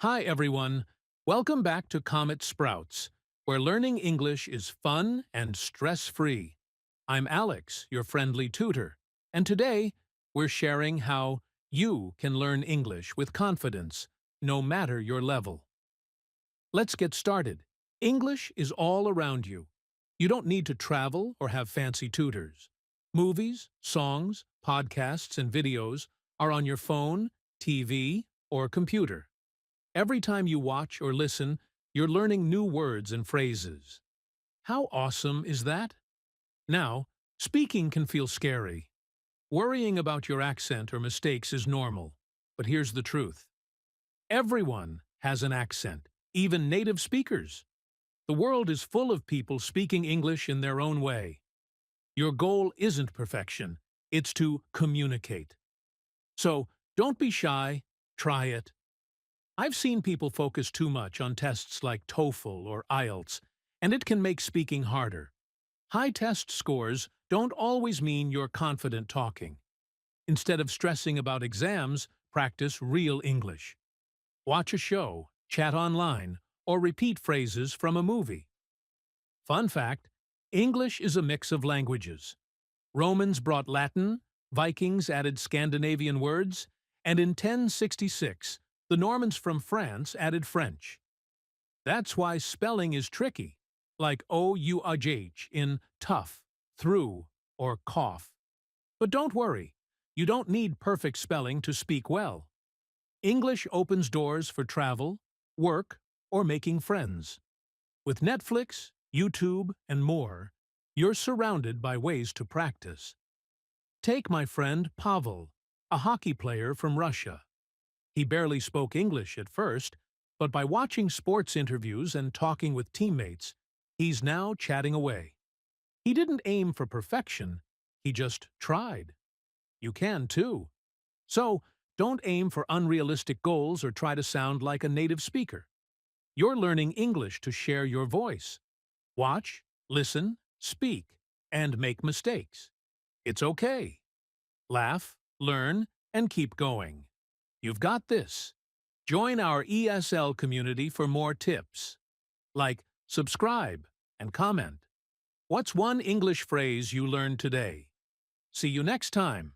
Hi, everyone. Welcome back to Comet Sprouts, where learning English is fun and stress-free. I'm Alex, your friendly tutor, and today we're sharing how you can learn English with confidence, no matter your level. Let's get started. English is all around you. You don't need to travel or have fancy tutors. Movies, songs, podcasts, and videos are on your phone, TV, or computer. Every time you watch or listen, you're learning new words and phrases. How awesome is that? Now, speaking can feel scary. Worrying about your accent or mistakes is normal. But here's the truth. Everyone has an accent, even native speakers. The world is full of people speaking English in their own way. Your goal isn't perfection, it's to communicate. So, don't be shy, try it. I've seen people focus too much on tests like TOEFL or IELTS, and it can make speaking harder. High test scores don't always mean you're confident talking. Instead of stressing about exams, practice real English. Watch a show, chat online, or repeat phrases from a movie. Fun fact, English is a mix of languages. Romans brought Latin, Vikings added Scandinavian words, and in 1066, the Normans from France added French. That's why spelling is tricky, like ouh in tough, through, or cough. But don't worry, you don't need perfect spelling to speak well. English opens doors for travel, work, or making friends. With Netflix, YouTube, and more, you're surrounded by ways to practice. Take my friend Pavel, a hockey player from Russia. He barely spoke English at first, but by watching sports interviews and talking with teammates, he's now chatting away. He didn't aim for perfection, he just tried. You can too. So, don't aim for unrealistic goals or try to sound like a native speaker. You're learning English to share your voice. Watch, listen, speak, and make mistakes. It's okay. Laugh, learn, and keep going. You've got this. Join our ESL community for more tips. Like, subscribe, and comment. What's one English phrase you learned today? See you next time.